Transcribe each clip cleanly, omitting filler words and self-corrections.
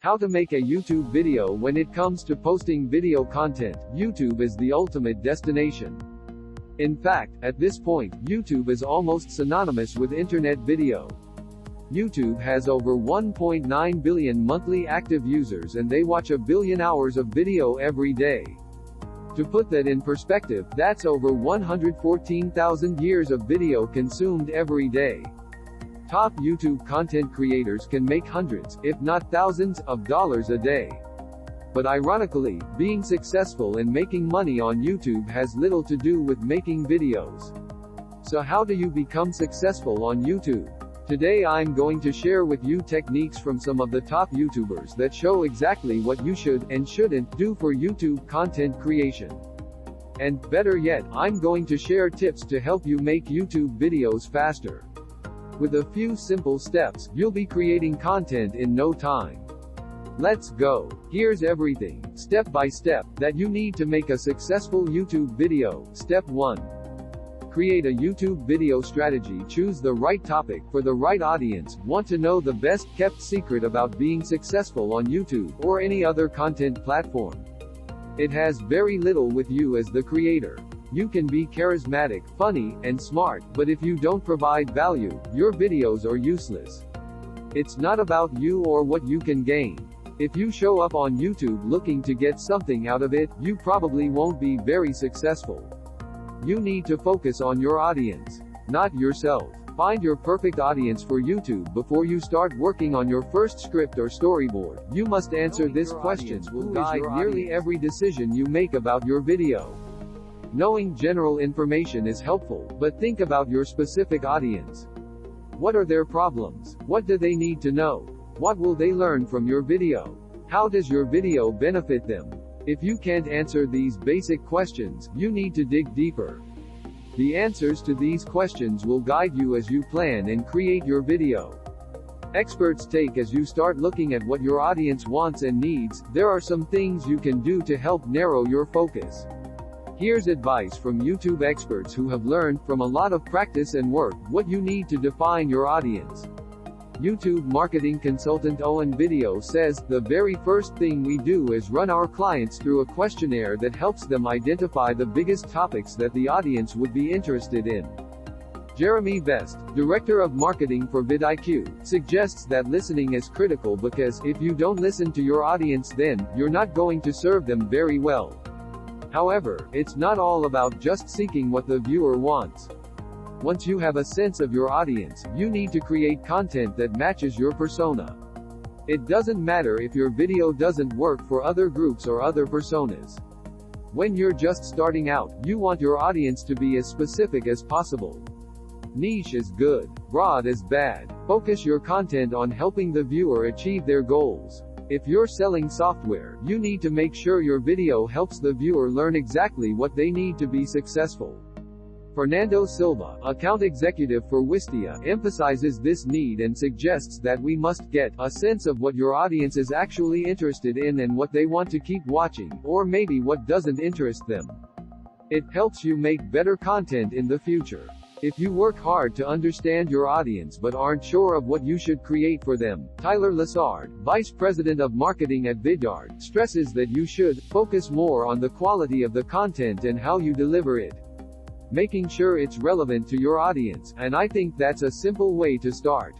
How to make a YouTube video. When it comes to posting video content, YouTube is the ultimate destination. In fact, at this point, YouTube is almost synonymous with internet video. YouTube has over 1.9 billion monthly active users and they watch 1 billion hours of video every day. To put that in perspective, that's over 114,000 years of video consumed every day. Top YouTube content creators can make hundreds, if not thousands, of dollars a day. But ironically, being successful and making money on YouTube has little to do with making videos. So how do you become successful on YouTube? Today I'm going to share with you techniques from some of the top YouTubers that show exactly what you should and shouldn't do for YouTube content creation. And, better yet, I'm going to share tips to help you make YouTube videos faster. With a few simple steps, you'll be creating content in no time. Let's go. Here's everything, step by step, that you need to make a successful YouTube video. Step 1. Create a YouTube video strategy. Choose the right topic for the right audience. Want to know the best kept secret about being successful on YouTube or any other content platform? It has very little with you as the creator. You can be charismatic, funny, and smart, but if you don't provide value, your videos are useless. It's not about you or what you can gain. If you show up on YouTube looking to get something out of it, you probably won't be very successful. You need to focus on your audience, not yourself. Find your perfect audience for YouTube before you start working on your first script or storyboard. You must answer this question will guide nearly every decision you make about your video. Knowing general information is helpful, but think about your specific audience. What are their problems? What do they need to know? What will they learn from your video? How does your video benefit them? If you can't answer these basic questions, you need to dig deeper. The answers to these questions will guide you as you plan and create your video. Experts take. As you start looking at what your audience wants and needs, there are some things you can do to help narrow your focus. Here's advice from YouTube experts who have learned, from a lot of practice and work, what you need to define your audience. YouTube marketing consultant Owen Video says, the very first thing we do is run our clients through a questionnaire that helps them identify the biggest topics that the audience would be interested in. Jeremy Best, director of marketing for vidIQ, suggests that listening is critical because, if you don't listen to your audience, then you're not going to serve them very well. However, it's not all about just seeking what the viewer wants. Once you have a sense of your audience, you need to create content that matches your persona. It doesn't matter if your video doesn't work for other groups or other personas. When you're just starting out, you want your audience to be as specific as possible. Niche is good, broad is bad. Focus your content on helping the viewer achieve their goals. If you're selling software, you need to make sure your video helps the viewer learn exactly what they need to be successful. Fernando Silva, account executive for Wistia, emphasizes this need and suggests that we must get a sense of what your audience is actually interested in and what they want to keep watching, or maybe what doesn't interest them. It helps you make better content in the future. If you work hard to understand your audience but aren't sure of what you should create for them, Tyler Lessard, vice president of marketing at Vidyard, stresses that you should focus more on the quality of the content and how you deliver it. Making sure it's relevant to your audience, and I think that's a simple way to start.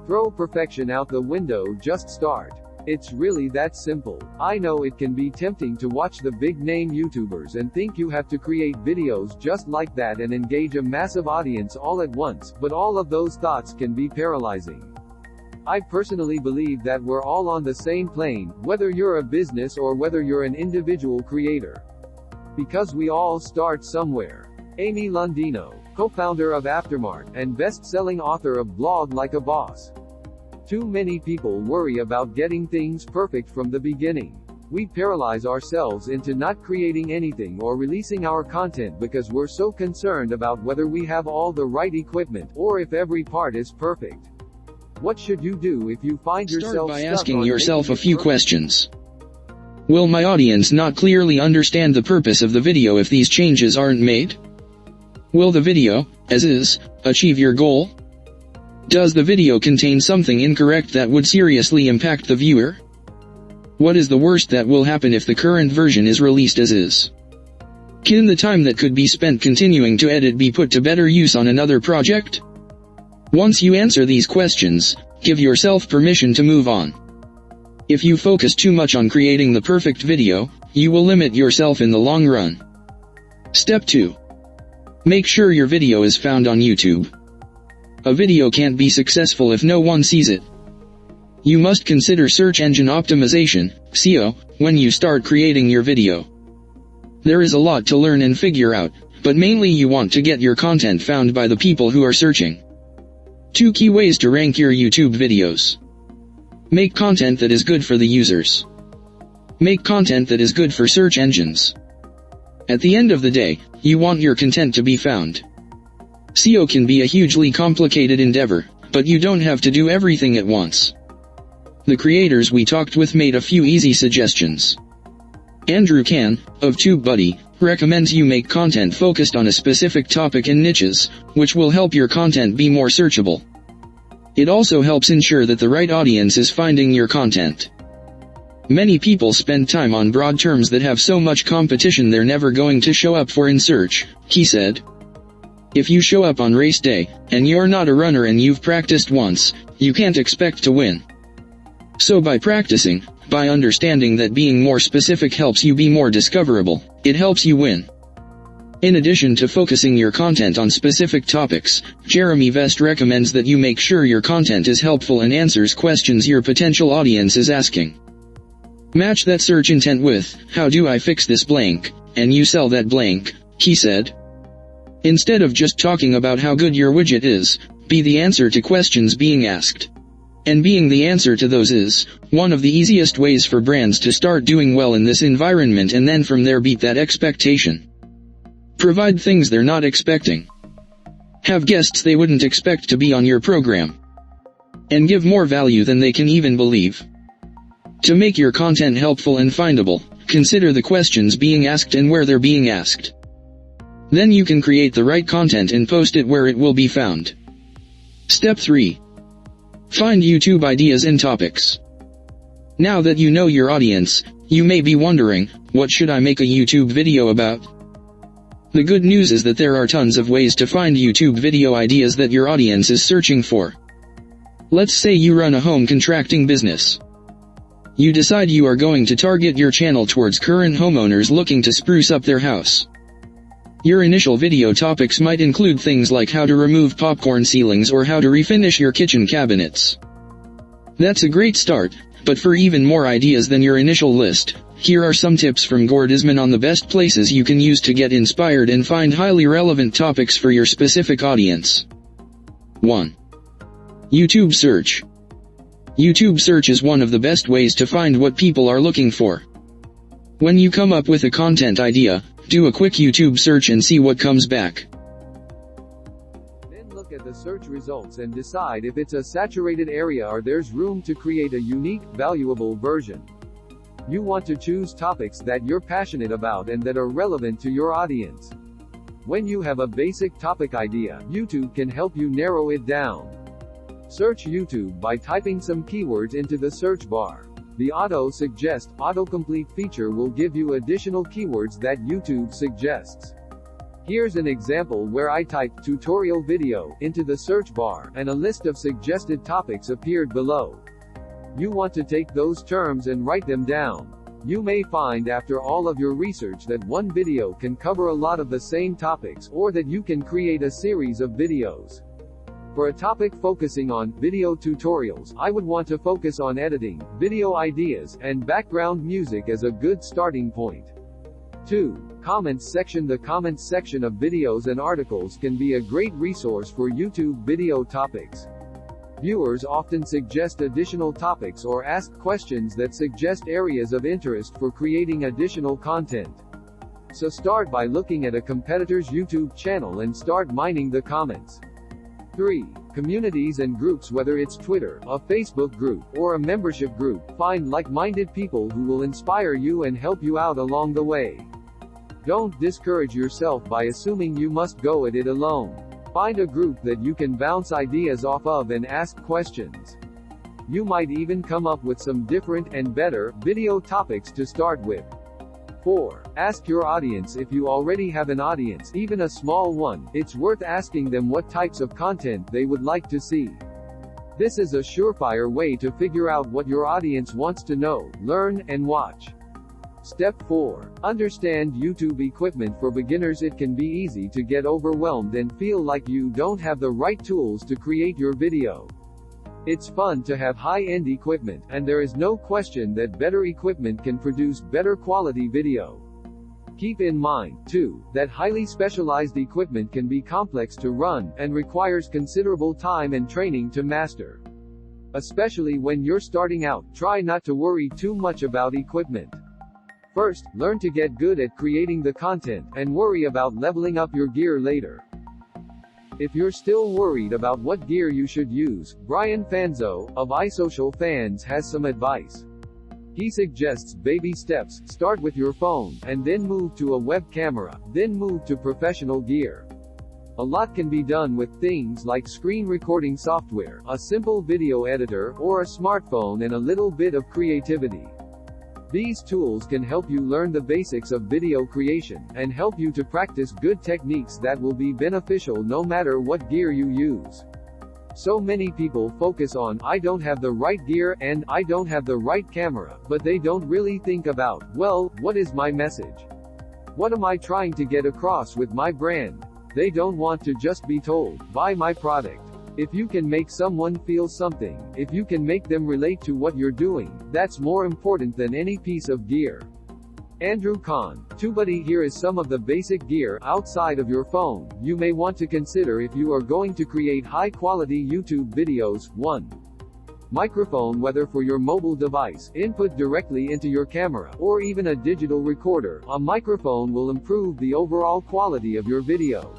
Throw perfection out the window, just start. It's really that simple. I know it can be tempting to watch the big-name YouTubers and think you have to create videos just like that and engage a massive audience all at once, but all of those thoughts can be paralyzing. I personally believe that we're all on the same plane, whether you're a business or whether you're an individual creator. Because we all start somewhere. Amy Lundino, co-founder of Aftermart, and best-selling author of Blog Like a Boss. Too many people worry about getting things perfect from the beginning. We paralyze ourselves into not creating anything or releasing our content because we're so concerned about whether we have all the right equipment, or if every part is perfect. What should you do if you find yourself stuck by stuck asking on yourself a few perfect? questions. Will my audience not clearly understand the purpose of the video if these changes aren't made? Will the video, as is, achieve your goal? Does the video contain something incorrect that would seriously impact the viewer? What is the worst that will happen if the current version is released as is? Can the time that could be spent continuing to edit be put to better use on another project? Once you answer these questions, give yourself permission to move on. If you focus too much on creating the perfect video, you will limit yourself in the long run. Step 2. Make sure your video is found on YouTube. A video can't be successful if no one sees it. You must consider search engine optimization, SEO, when you start creating your video. There is a lot to learn and figure out, but mainly you want to get your content found by the people who are searching. 2 key ways to rank your YouTube videos. Make content that is good for the users. Make content that is good for search engines. At the end of the day, you want your content to be found. SEO can be a hugely complicated endeavor, but you don't have to do everything at once. The creators we talked with made a few easy suggestions. Andrew Can, of TubeBuddy, recommends you make content focused on a specific topic and niches, which will help your content be more searchable. It also helps ensure that the right audience is finding your content. Many people spend time on broad terms that have so much competition they're never going to show up for in search, he said. If you show up on race day, and you're not a runner and you've practiced once, you can't expect to win. So by practicing, by understanding that being more specific helps you be more discoverable, it helps you win. In addition to focusing your content on specific topics, Jeremy Vest recommends that you make sure your content is helpful and answers questions your potential audience is asking. Match that search intent with, "How do I fix this blank?" and you sell that blank, he said. Instead of just talking about how good your widget is, be the answer to questions being asked. And being the answer to those is one of the easiest ways for brands to start doing well in this environment, and then from there beat that expectation. Provide things they're not expecting. Have guests they wouldn't expect to be on your program. And give more value than they can even believe. To make your content helpful and findable, consider the questions being asked and where they're being asked. Then you can create the right content and post it where it will be found. Step 3. Find YouTube ideas and topics. Now that you know your audience, you may be wondering, what should I make a YouTube video about? The good news is that there are tons of ways to find YouTube video ideas that your audience is searching for. Let's say you run a home contracting business. You decide you are going to target your channel towards current homeowners looking to spruce up their house. Your initial video topics might include things like how to remove popcorn ceilings or how to refinish your kitchen cabinets. That's a great start, but for even more ideas than your initial list, here are some tips from Gord Isman on the best places you can use to get inspired and find highly relevant topics for your specific audience. 1. YouTube search. YouTube search is one of the best ways to find what people are looking for. When you come up with a content idea, do a quick YouTube search and see what comes back. Then look at the search results and decide if it's a saturated area or there's room to create a unique, valuable version. You want to choose topics that you're passionate about and that are relevant to your audience. When you have a basic topic idea, YouTube can help you narrow it down. Search YouTube by typing some keywords into the search bar. The auto-suggest, autocomplete feature will give you additional keywords that YouTube suggests. Here's an example where I typed tutorial video into the search bar, and a list of suggested topics appeared below. You want to take those terms and write them down. You may find after all of your research that one video can cover a lot of the same topics, or that you can create a series of videos. For a topic focusing on video tutorials, I would want to focus on editing, video ideas, and background music as a good starting point. 2. Comments section. The comments section of videos and articles can be a great resource for YouTube video topics. Viewers often suggest additional topics or ask questions that suggest areas of interest for creating additional content. So start by looking at a competitor's YouTube channel and start mining the comments. 3. Communities and groups. Whether it's Twitter, a Facebook group, or a membership group, find like-minded people who will inspire you and help you out along the way. Don't discourage yourself by assuming you must go at it alone. Find a group that you can bounce ideas off of and ask questions. You might even come up with some different and better video topics to start with. 4. Ask your audience. If you already have an audience, even a small one, it's worth asking them what types of content they would like to see. This is a surefire way to figure out what your audience wants to know, learn, and watch. Step 4. Understand YouTube equipment. For beginners, it can be easy to get overwhelmed and feel like you don't have the right tools to create your video. It's fun to have high-end equipment, and there is no question that better equipment can produce better quality video. Keep in mind, too, that highly specialized equipment can be complex to run, and requires considerable time and training to master. Especially when you're starting out, try not to worry too much about equipment. First, learn to get good at creating the content, and worry about leveling up your gear later. If you're still worried about what gear you should use, Brian Fanzo, of iSocial Fans, has some advice. He suggests baby steps: start with your phone, and then move to a web camera, then move to professional gear. A lot can be done with things like screen recording software, a simple video editor, or a smartphone and a little bit of creativity. These tools can help you learn the basics of video creation, and help you to practice good techniques that will be beneficial no matter what gear you use. So many people focus on, I don't have the right gear, and I don't have the right camera, but they don't really think about, well, what is my message? What am I trying to get across with my brand? They don't want to just be told, buy my product. If you can make someone feel something, if you can make them relate to what you're doing, that's more important than any piece of gear. Andrew Kahn, TubeBuddy. Here is some of the basic gear, outside of your phone, you may want to consider if you are going to create high-quality YouTube videos. 1. Microphone. Whether for your mobile device, input directly into your camera, or even a digital recorder, a microphone will improve the overall quality of your video.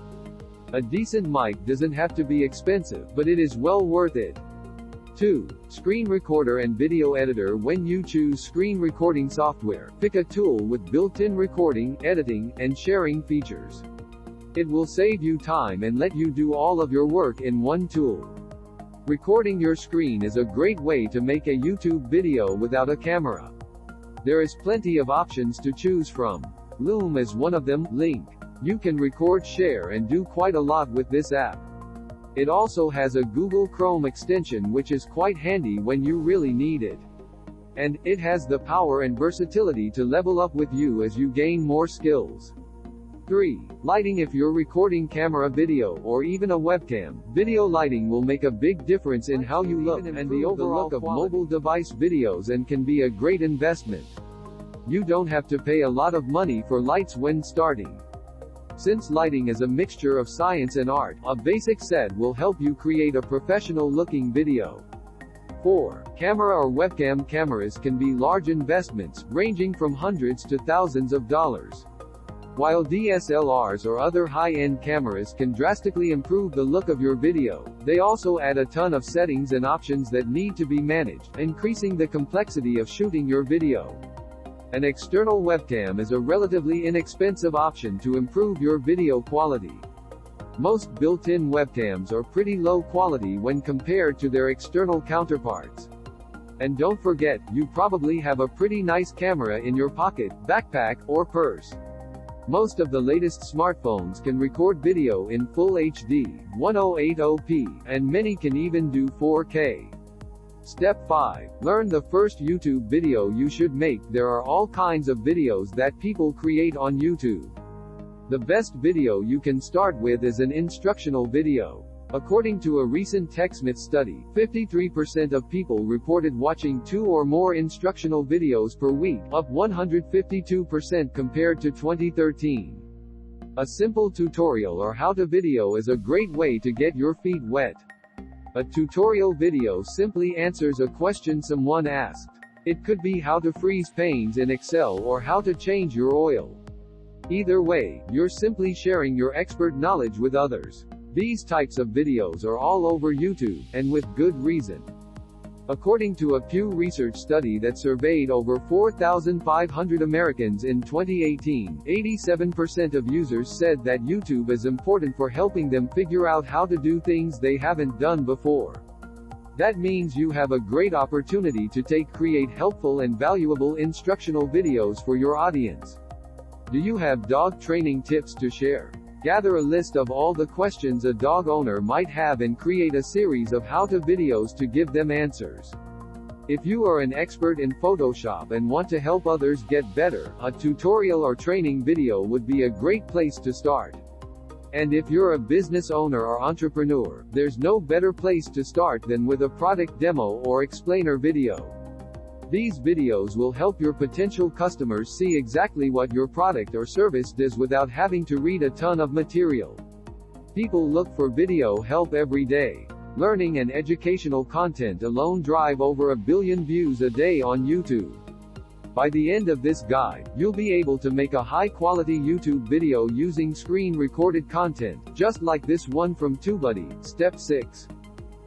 A decent mic doesn't have to be expensive, but it is well worth it. 2. Screen recorder and video editor. When you choose screen recording software, pick a tool with built-in recording, editing, and sharing features. It will save you time and let you do all of your work in one tool. Recording your screen is a great way to make a YouTube video without a camera. There is plenty of options to choose from. Loom is one of them. Link. You can record, share, and do quite a lot with this app. It also has a Google Chrome extension, which is quite handy when you really need it. And it has the power and versatility to level up with you as you gain more skills. 3. Lighting. If you're recording camera video, or even a webcam, video lighting will make a big difference in how you look, and the overall look of mobile device videos, and can be a great investment. You don't have to pay a lot of money for lights when starting. Since lighting is a mixture of science and art, a basic set will help you create a professional-looking video. 4. Camera or webcam. Cameras can be large investments, ranging from hundreds to thousands of dollars. While DSLRs or other high-end cameras can drastically improve the look of your video, they also add a ton of settings and options that need to be managed, increasing the complexity of shooting your video. An external webcam is a relatively inexpensive option to improve your video quality. Most built-in webcams are pretty low quality when compared to their external counterparts. And don't forget, you probably have a pretty nice camera in your pocket, backpack, or purse. Most of the latest smartphones can record video in Full HD, 1080p, and many can even do 4K. Step 5. Learn the first YouTube video you should make. There are all kinds of videos that people create on YouTube. The best video you can start with is an instructional video. According to a recent TechSmith study, 53% of people reported watching 2 or more instructional videos per week, up 152% compared to 2013. A simple tutorial or how-to video is a great way to get your feet wet. A tutorial video simply answers a question someone asked. It could be how to freeze panes in Excel or how to change your oil. Either way, you're simply sharing your expert knowledge with others. These types of videos are all over YouTube, and with good reason. According to a Pew Research study that surveyed over 4,500 Americans in 2018, 87% of users said that YouTube is important for helping them figure out how to do things they haven't done before. That means you have a great opportunity to create helpful and valuable instructional videos for your audience. Do you have dog training tips to share? Gather a list of all the questions a dog owner might have and create a series of how-to videos to give them answers. If you are an expert in Photoshop and want to help others get better, a tutorial or training video would be a great place to start. And if you're a business owner or entrepreneur, there's no better place to start than with a product demo or explainer video. These videos will help your potential customers see exactly what your product or service does without having to read a ton of material. People look for video help every day. Learning and educational content alone drive over 1 billion views a day on YouTube. By the end of this guide, you'll be able to make a high-quality YouTube video using screen-recorded content, just like this one from TubeBuddy. Step 6.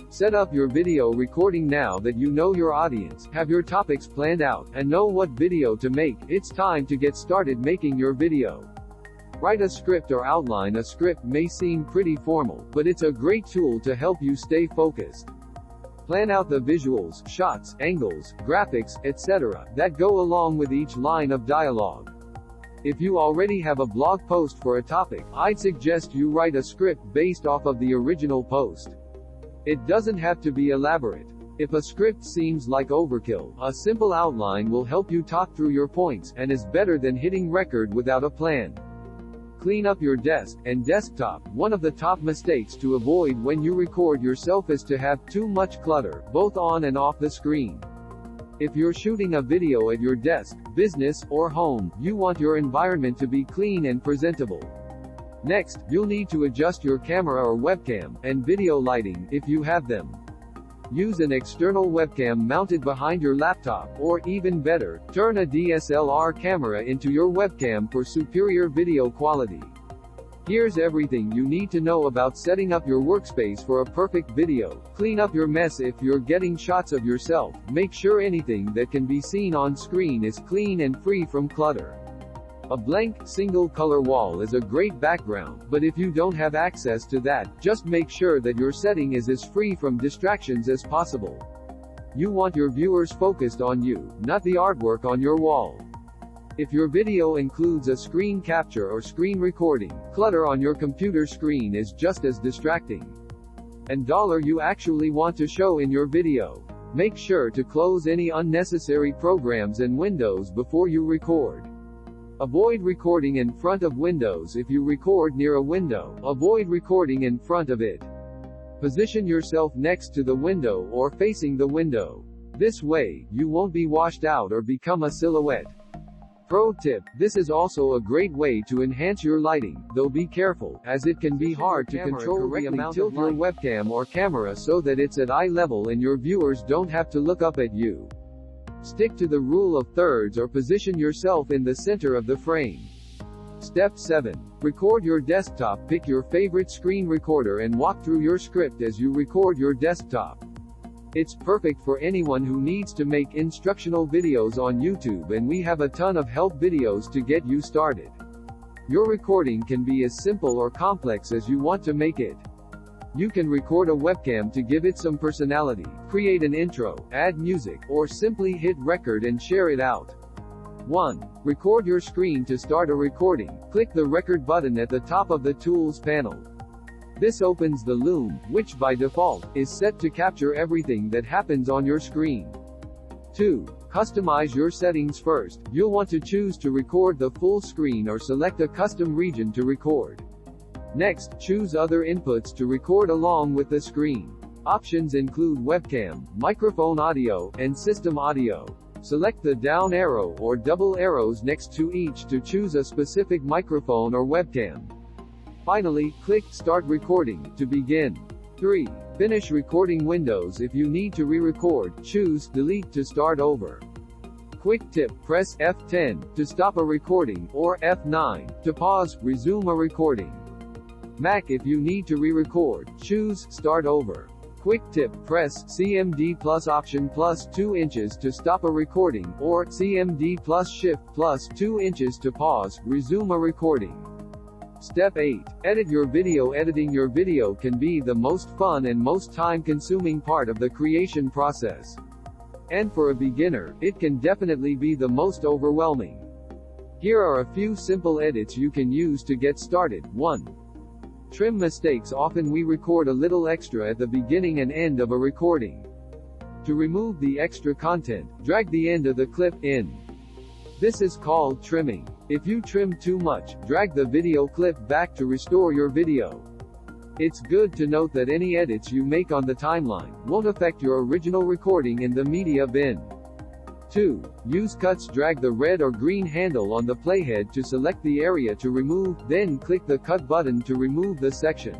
Set up your video recording. Now that you know your audience, have your topics planned out, and know what video to make, it's time to get started making your video. Write a script or outline. A script may seem pretty formal, but it's a great tool to help you stay focused. Plan out the visuals, shots, angles, graphics, etc. that go along with each line of dialogue. If you already have a blog post for a topic, I'd suggest you write a script based off of the original post. It doesn't have to be elaborate. If a script seems like overkill, a simple outline will help you talk through your points, and is better than hitting record without a plan. Clean up your desk and desktop. One of the top mistakes to avoid when you record yourself is to have too much clutter, both on and off the screen. If you're shooting a video at your desk, business, or home, you want your environment to be clean and presentable. Next, you'll need to adjust your camera or webcam, and video lighting, if you have them. Use an external webcam mounted behind your laptop, or even better, turn a DSLR camera into your webcam for superior video quality. Here's everything you need to know about setting up your workspace for a perfect video. Clean up your mess. If you're getting shots of yourself, make sure anything that can be seen on screen is clean and free from clutter. A blank, single-color wall is a great background, but if you don't have access to that, just make sure that your setting is as free from distractions as possible. You want your viewers focused on you, not the artwork on your wall. If your video includes a screen capture or screen recording, clutter on your computer screen is just as distracting. And you actually want to show in your video. Make sure to close any unnecessary programs and windows before you record. Avoid recording in front of windows. If you record near a window, avoid recording in front of it. Position yourself next to the window or facing the window. This way, you won't be washed out or become a silhouette. Pro tip: this is also a great way to enhance your lighting, though be careful, as it can be hard to control the amount of light. Tilt your webcam or camera so that it's at eye level and your viewers don't have to look up at you. Stick to the rule of thirds or position yourself in the center of the frame. Step 7. Record your desktop. Pick your favorite screen recorder and walk through your script as you record your desktop. It's perfect for anyone who needs to make instructional videos on YouTube, and we have a ton of help videos to get you started. Your recording can be as simple or complex as you want to make it. You can record a webcam to give it some personality, create an intro, add music, or simply hit record and share it out. 1. Record your screen. To start a recording, click the record button at the top of the Tools panel. This opens the Loom, which by default, is set to capture everything that happens on your screen. 2. Customize your settings. First, you'll want to choose to record the full screen or select a custom region to record. Next, choose other inputs to record along with the screen. Options include webcam, microphone audio, and system audio. Select the down arrow or double arrows next to each to choose a specific microphone or webcam. Finally, click Start Recording to begin. 3. Finish recording windows. If you need to re-record, choose Delete to start over. Quick tip: press F10 to stop a recording, or F9 to pause, resume a recording. Mac: if you need to re-record, choose Start Over. Quick tip: press CMD plus Option plus 2 inches to stop a recording, or CMD plus Shift plus 2 inches to pause, resume a recording. Step 8. Edit your video. Editing your video can be the most fun and most time-consuming part of the creation process. And for a beginner, it can definitely be the most overwhelming. Here are a few simple edits you can use to get started. 1. Trim mistakes. Often we record a little extra at the beginning and end of a recording. To remove the extra content, drag the end of the clip in. This is called trimming. If you trim too much, drag the video clip back to restore your video. It's good to note that any edits you make on the timeline won't affect your original recording in the media bin. 2. Use cuts. Drag the red or green handle on the playhead to select the area to remove, then click the cut button to remove the section.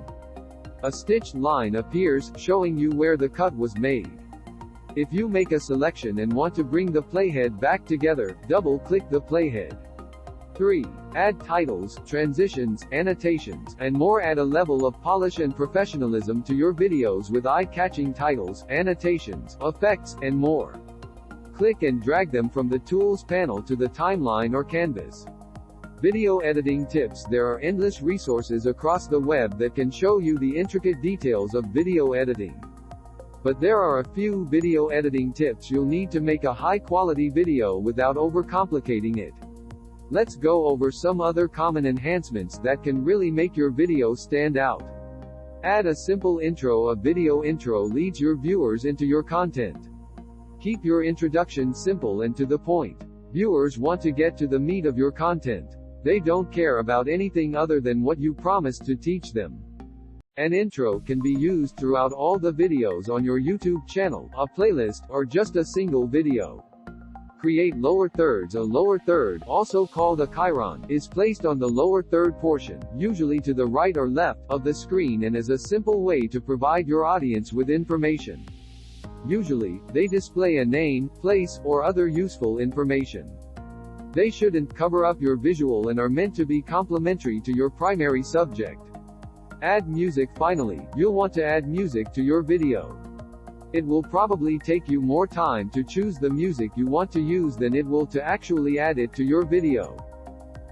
A stitched line appears, showing you where the cut was made. If you make a selection and want to bring the playhead back together, double-click the playhead. 3. Add titles, transitions, annotations, and more. Add a level of polish and professionalism to your videos with eye-catching titles, annotations, effects, and more. Click and drag them from the Tools panel to the timeline or canvas. Video editing tips. There are endless resources across the web that can show you the intricate details of video editing. But there are a few video editing tips you'll need to make a high-quality video without overcomplicating it. Let's go over some other common enhancements that can really make your video stand out. Add a simple intro. A video intro leads your viewers into your content. Keep your introduction simple and to the point. Viewers want to get to the meat of your content. They don't care about anything other than what you promised to teach them. An intro can be used throughout all the videos on your YouTube channel, a playlist, or just a single video. Create lower thirds. A lower third, also called a chyron, is placed on the lower third portion, usually to the right or left, of the screen and is a simple way to provide your audience with information. Usually, they display a name, place, or other useful information. They shouldn't cover up your visual and are meant to be complementary to your primary subject. Add music. Finally, you'll want to add music to your video. It will probably take you more time to choose the music you want to use than it will to actually add it to your video.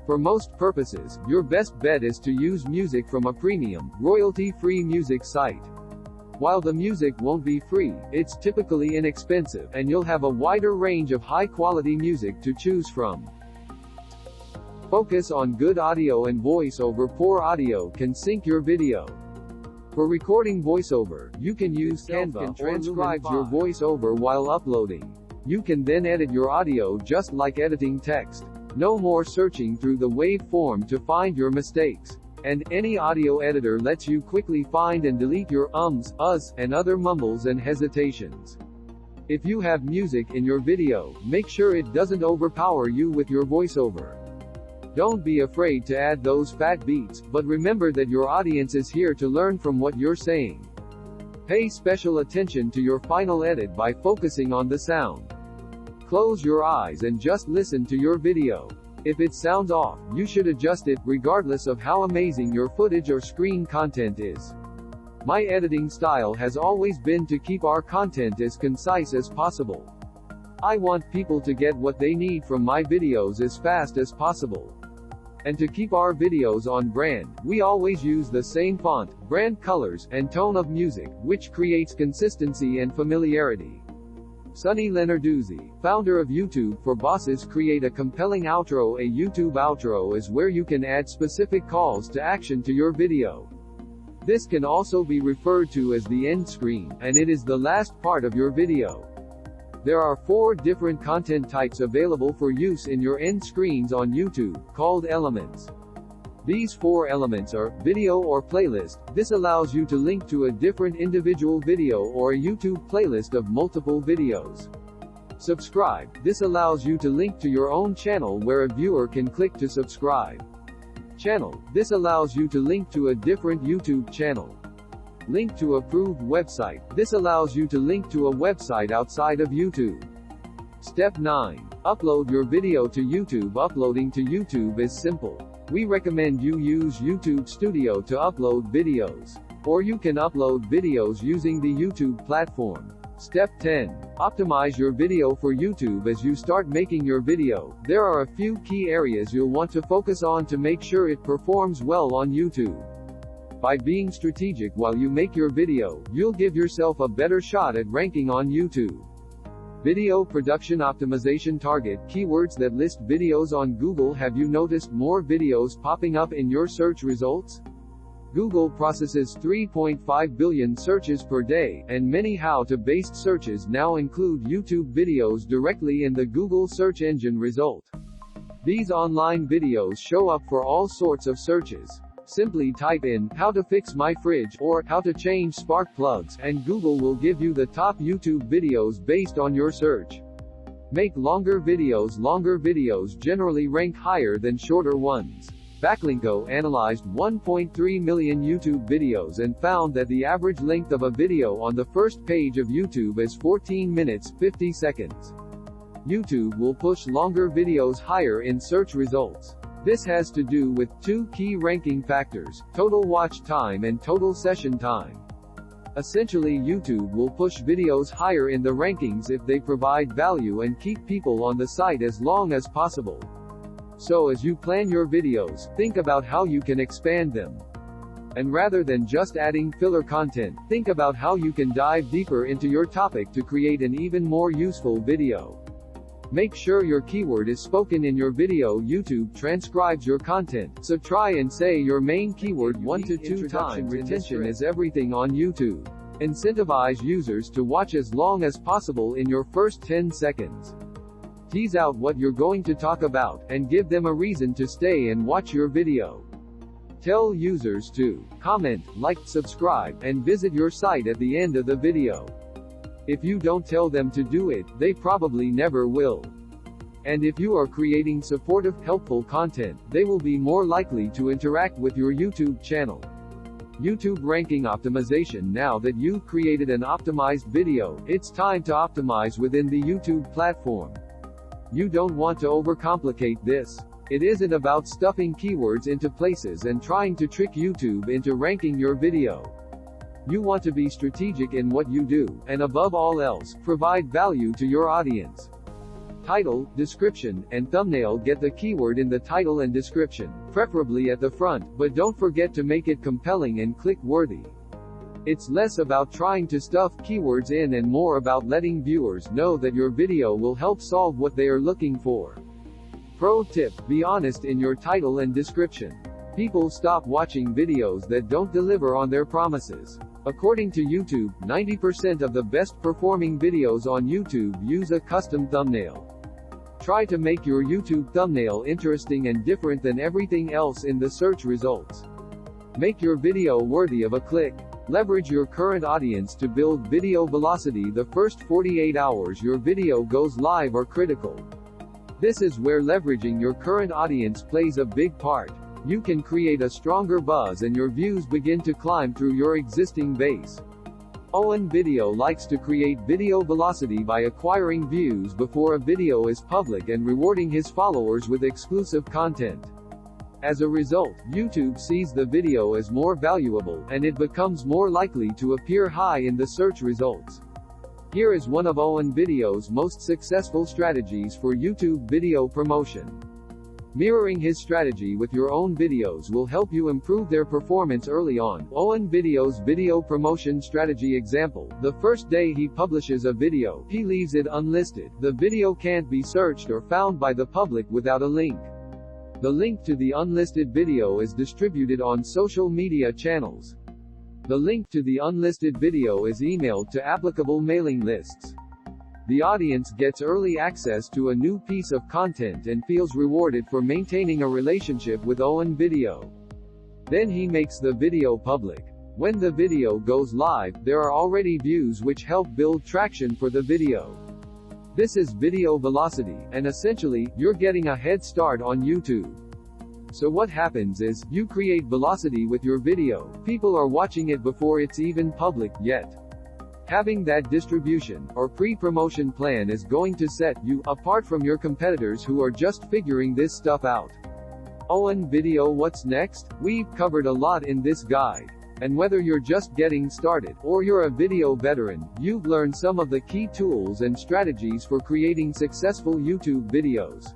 For most purposes, your best bet is to use music from a premium, royalty-free music site. While the music won't be free, it's typically inexpensive, and you'll have a wider range of high-quality music to choose from. Focus on good audio and voiceover. Poor audio can sink your video. For recording voiceover, you can use Canva or transcribe your voiceover while uploading. You can then edit your audio just like editing text. No more searching through the waveform to find your mistakes. And any audio editor lets you quickly find and delete your ums, uhs, and other mumbles and hesitations. If you have music in your video, make sure it doesn't overpower you with your voiceover. Don't be afraid to add those fat beats, but remember that your audience is here to learn from what you're saying. Pay special attention to your final edit by focusing on the sound. Close your eyes and just listen to your video. If it sounds off, you should adjust it, regardless of how amazing your footage or screen content is. My editing style has always been to keep our content as concise as possible. I want people to get what they need from my videos as fast as possible. And to keep our videos on brand, we always use the same font, brand colors, and tone of music, which creates consistency and familiarity. Sonny Lenarduzzi, founder of YouTube for Bosses, create a compelling outro. A YouTube outro is where you can add specific calls to action to your video. This can also be referred to as the end screen, and it is the last part of your video. There are 4 different content types available for use in your end screens on YouTube, called elements. These 4 elements are video or playlist. This allows you to link to a different individual video or a YouTube playlist of multiple videos. Subscribe. This allows you to link to your own channel where a viewer can click to subscribe. Channel. This allows you to link to a different YouTube channel. Link to approved website. This allows you to link to a website outside of YouTube. Step 9. Upload your video to YouTube. Uploading to YouTube is simple. We recommend you use YouTube Studio to upload videos. Or you can upload videos using the YouTube platform. Step 10. Optimize your video for YouTube. As you start making your video, there are a few key areas you'll want to focus on to make sure it performs well on YouTube. By being strategic while you make your video, you'll give yourself a better shot at ranking on YouTube. Video production optimization. Target keywords that list videos on Google. Have you noticed more videos popping up in your search results? Google processes 3.5 billion searches per day, and many how-to-based searches now include YouTube videos directly in the Google search engine result. These online videos show up for all sorts of searches. Simply type in, "how to fix my fridge," or "how to change spark plugs," and Google will give you the top YouTube videos based on your search. Make longer videos. Longer videos generally rank higher than shorter ones. Backlinko analyzed 1.3 million YouTube videos and found that the average length of a video on the first page of YouTube is 14 minutes, 50 seconds. YouTube will push longer videos higher in search results. This has to do with two key ranking factors: total watch time and total session time. Essentially, YouTube will push videos higher in the rankings if they provide value and keep people on the site as long as possible. So as you plan your videos, think about how you can expand them. And rather than just adding filler content, think about how you can dive deeper into your topic to create an even more useful video. Make sure your keyword is spoken in your video. YouTube transcribes your content, so try and say your main keyword 1 to 2 times. Retention is everything on YouTube. Incentivize users to watch as long as possible in your first 10 seconds. Tease out what you're going to talk about, and give them a reason to stay and watch your video. Tell users to comment, like, subscribe, and visit your site at the end of the video. If you don't tell them to do it, they probably never will. And if you are creating supportive, helpful content, they will be more likely to interact with your YouTube channel. YouTube ranking optimization. Now that you've created an optimized video, it's time to optimize within the YouTube platform. You don't want to overcomplicate this. It isn't about stuffing keywords into places and trying to trick YouTube into ranking your video. You want to be strategic in what you do, and above all else, provide value to your audience. Title, description, and thumbnail. Get the keyword in the title and description, preferably at the front, but don't forget to make it compelling and click-worthy. It's less about trying to stuff keywords in and more about letting viewers know that your video will help solve what they are looking for. Pro tip: be honest in your title and description. People stop watching videos that don't deliver on their promises. According to YouTube, 90% of the best performing videos on YouTube use a custom thumbnail. Try to make your YouTube thumbnail interesting and different than everything else in the search results. Make your video worthy of a click. Leverage your current audience to build video velocity. The first 48 hours your video goes live are critical. This is where leveraging your current audience plays a big part. You can create a stronger buzz and your views begin to climb through your existing base. Owen Video likes to create video velocity by acquiring views before a video is public and rewarding his followers with exclusive content. As a result, YouTube sees the video as more valuable, and it becomes more likely to appear high in the search results. Here is one of Owen Video's most successful strategies for YouTube video promotion. Mirroring his strategy with your own videos will help you improve their performance early on. Owen Video's video promotion strategy example: the first day he publishes a video, he leaves it unlisted. The video can't be searched or found by the public without a link. The link to the unlisted video is distributed on social media channels. The link to the unlisted video is emailed to applicable mailing lists. The audience gets early access to a new piece of content and feels rewarded for maintaining a relationship with Owen Video. Then he makes the video public. When the video goes live, there are already views which help build traction for the video. This is video velocity, and essentially, you're getting a head start on YouTube. So what happens is, you create velocity with your video, people are watching it before it's even public, yet. Having that distribution, or pre-promotion plan is going to set you apart from your competitors who are just figuring this stuff out. Owen Video. What's next? We've covered a lot in this guide. And whether you're just getting started, or you're a video veteran, you've learned some of the key tools and strategies for creating successful YouTube videos.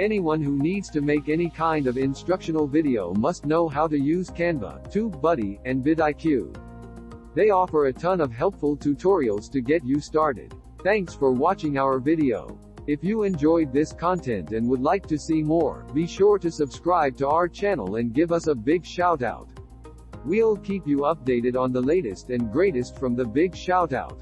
Anyone who needs to make any kind of instructional video must know how to use Canva, TubeBuddy, and vidIQ. They offer a ton of helpful tutorials to get you started. Thanks for watching our video. If you enjoyed this content and would like to see more, be sure to subscribe to our channel and give us a big shout out. We'll keep you updated on the latest and greatest from the Big Shout Out.